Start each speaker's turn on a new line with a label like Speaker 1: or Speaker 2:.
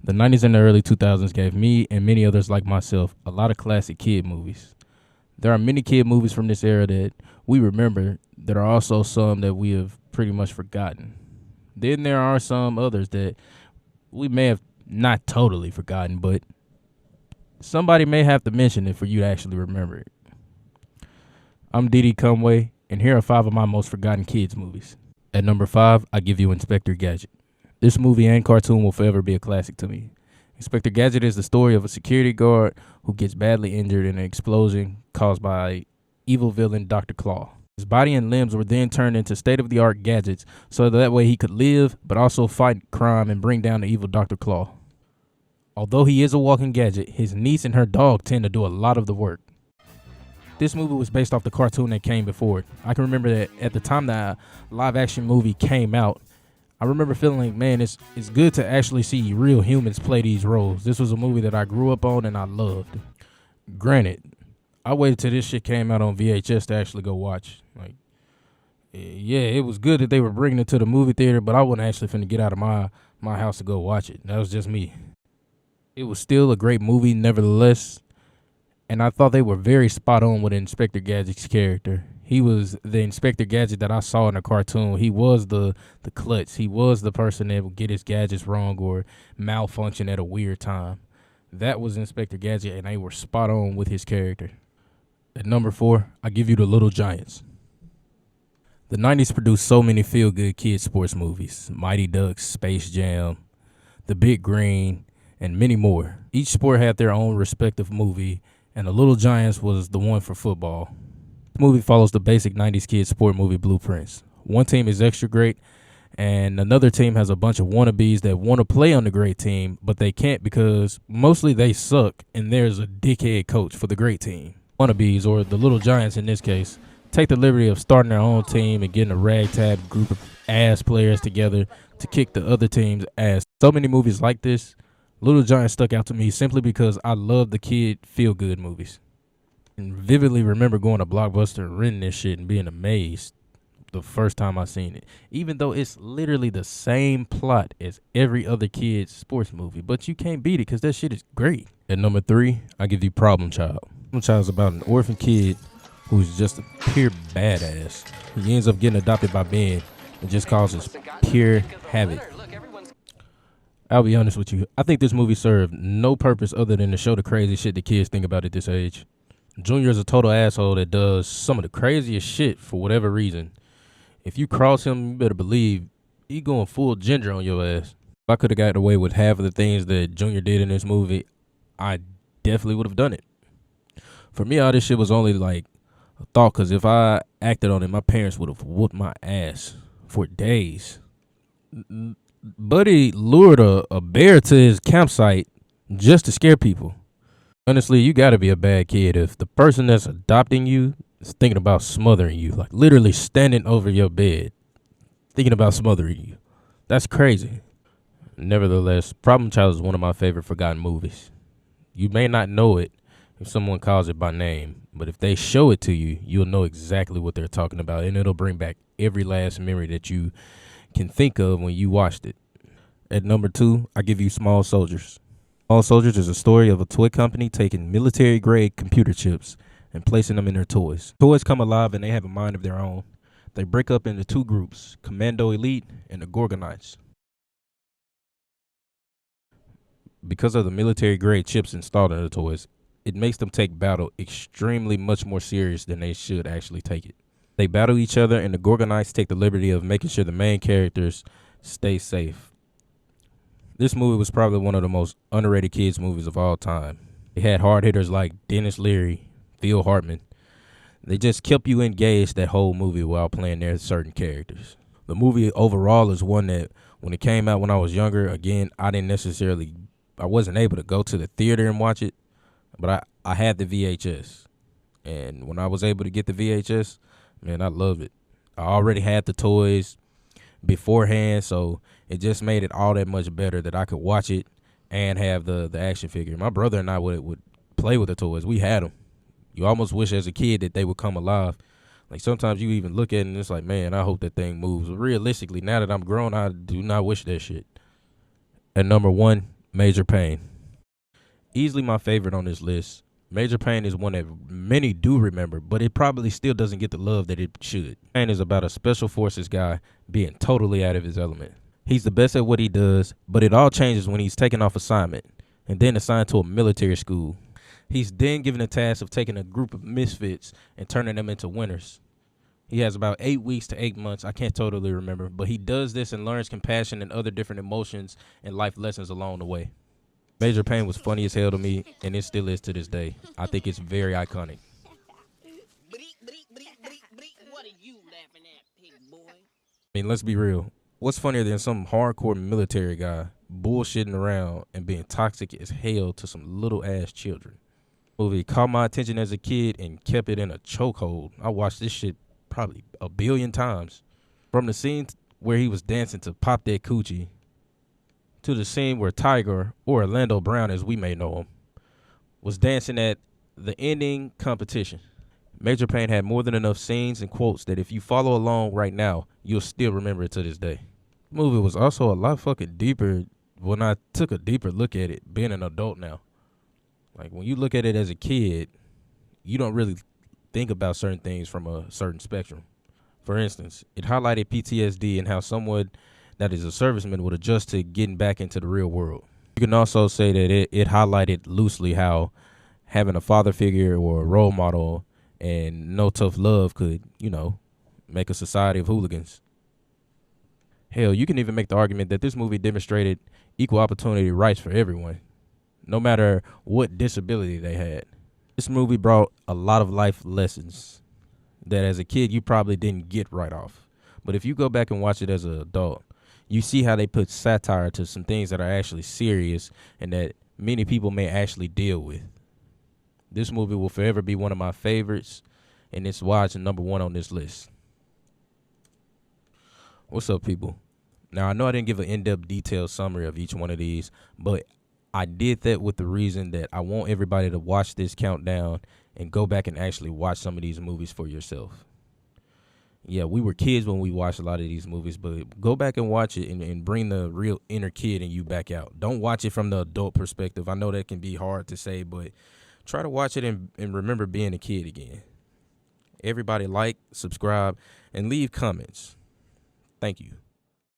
Speaker 1: The 90s and the early 2000s gave me and many others like myself a lot of classic kid movies. There are many kid movies from this era that we remember. There are also some that we have pretty much forgotten. Then there are some others that we may have not totally forgotten, but somebody may have to mention it for you to actually remember it. I'm Didi Cumway, and here are 5 of my most forgotten kids movies. At number 5, I give you Inspector Gadget. This movie and cartoon will forever be a classic to me. Inspector Gadget is the story of a security guard who gets badly injured in an explosion caused by evil villain Dr. Claw. His body and limbs were then turned into state-of-the-art gadgets so that way he could live but also fight crime and bring down the evil Dr. Claw. Although he is a walking gadget, his niece and her dog tend to do a lot of the work. This movie was based off the cartoon that came before it. I can remember that at the time the live-action movie came out, I remember feeling like, man, it's good to actually see real humans play these roles. This was a movie that I grew up on and I loved. Granted, I waited till this shit came out on VHS to actually go watch. Like, yeah, it was good that they were bringing it to the movie theater, but I wasn't actually finna get out of my house to go watch it. That was just me. It was still a great movie, nevertheless, and I thought they were very spot on with Inspector Gadget's character. He was the Inspector Gadget that I saw in the cartoon. He was the klutz. He was the person that would get his gadgets wrong or malfunction at a weird time. That was Inspector Gadget, and they were spot on with his character. At number 4, I give you The Little Giants. The 90s produced so many feel-good kid sports movies. Mighty Ducks, Space Jam, The Big Green, and many more. Each sport had their own respective movie, and The Little Giants was the one for football. The movie follows the basic 90s kid sport movie blueprints. One team is extra great, and another team has a bunch of wannabes that want to play on the great team, but they can't because mostly they suck, and there's a dickhead coach for the great team. Wannabes, or the Little Giants in this case, take the liberty of starting their own team and getting a ragtag group of ass players together to kick the other team's ass. So many movies like this, Little Giants stuck out to me simply because I love the kid feel-good movies. And vividly remember going to Blockbuster and renting this shit and being amazed the first time I seen it. Even though it's literally the same plot as every other kid's sports movie. But you can't beat it because that shit is great. At number 3, I give you Problem Child. Problem Child is about an orphan kid who's just a pure badass. He ends up getting adopted by Ben and just causes pure havoc. I'll be honest with you. I think this movie served no purpose other than to show the crazy shit the kids think about at this age. Junior is a total asshole that does some of the craziest shit for whatever reason. If you cross him, you better believe he going full ginger on your ass. If I could have got away with half of the things that Junior did in this movie, I definitely would have done it. For me, all this shit was only like a thought, because if I acted on it, my parents would have whooped my ass for days. Buddy lured a bear to his campsite just to scare people. Honestly, you gotta be a bad kid if the person that's adopting you is thinking about smothering you, like literally standing over your bed, thinking about smothering you. That's crazy. Nevertheless, Problem Child is one of my favorite forgotten movies. You may not know it if someone calls it by name, but if they show it to you, you'll know exactly what they're talking about, and it'll bring back every last memory that you can think of when you watched it. At number 2, I give you Small Soldiers. Small Soldiers is a story of a toy company taking military-grade computer chips and placing them in their toys. Toys come alive and they have a mind of their own. They break up into 2 groups, Commando Elite and the Gorgonites. Because of the military-grade chips installed in the toys, it makes them take battle extremely much more serious than they should actually take it. They battle each other, and the Gorgonites take the liberty of making sure the main characters stay safe. This movie was probably one of the most underrated kids movies of all time. It had hard hitters like Dennis Leary, Phil Hartman. They just kept you engaged that whole movie while playing their certain characters. The movie overall is one that when it came out when I was younger, again, I wasn't able to go to the theater and watch it, but I had the VHS. And when I was able to get the VHS, man, I loved it. I already had the toys beforehand, so it just made it all that much better that I could watch it and have the action figure. My brother and I would play with the toys. We had them. You almost wish as a kid that they would come alive. Like sometimes you even look at it and it's like, man, I hope that thing moves. But realistically, now that I'm grown, I do not wish that shit. At number 1, Major Payne. Easily my favorite on this list. Major Payne is one that many do remember, but it probably still doesn't get the love that it should. Payne is about a special forces guy being totally out of his element. He's the best at what he does, but it all changes when he's taken off assignment and then assigned to a military school. He's then given the task of taking a group of misfits and turning them into winners. He has about 8 weeks to 8 months. I can't totally remember, but he does this and learns compassion and other different emotions and life lessons along the way. Major Payne was funny as hell to me, and it still is to this day. I think it's very iconic.
Speaker 2: What are you laughing at, pig boy?
Speaker 1: I mean, let's be real. What's funnier than some hardcore military guy bullshitting around and being toxic as hell to some little ass children? Movie caught my attention as a kid and kept it in a chokehold. I watched this shit probably a billion times. From the scene where he was dancing to Pop That Coochie to the scene where Tiger, or Orlando Brown as we may know him, was dancing at the ending competition. Major Payne had more than enough scenes and quotes that if you follow along right now, you'll still remember it to this day. The movie was also a lot fucking deeper when I took a deeper look at it, being an adult now. Like, when you look at it as a kid, you don't really think about certain things from a certain spectrum. For instance, it highlighted PTSD and how someone that is a serviceman would adjust to getting back into the real world. You can also say that it highlighted loosely how having a father figure or a role model and no tough love could, make a society of hooligans. Hell, you can even make the argument that this movie demonstrated equal opportunity rights for everyone, no matter what disability they had. This movie brought a lot of life lessons that as a kid you probably didn't get right off. But if you go back and watch it as an adult, you see how they put satire to some things that are actually serious and that many people may actually deal with. This movie will forever be one of my favorites, and it's why it's number one on this list. What's up, people? Now, I know I didn't give an in-depth, detailed summary of each one of these, but I did that with the reason that I want everybody to watch this countdown and go back and actually watch some of these movies for yourself. Yeah, we were kids when we watched a lot of these movies, but go back and watch it and bring the real inner kid in you back out. Don't watch it from the adult perspective. I know that can be hard to say, but try to watch it and remember being a kid again. Everybody like, subscribe, and leave comments. Thank you.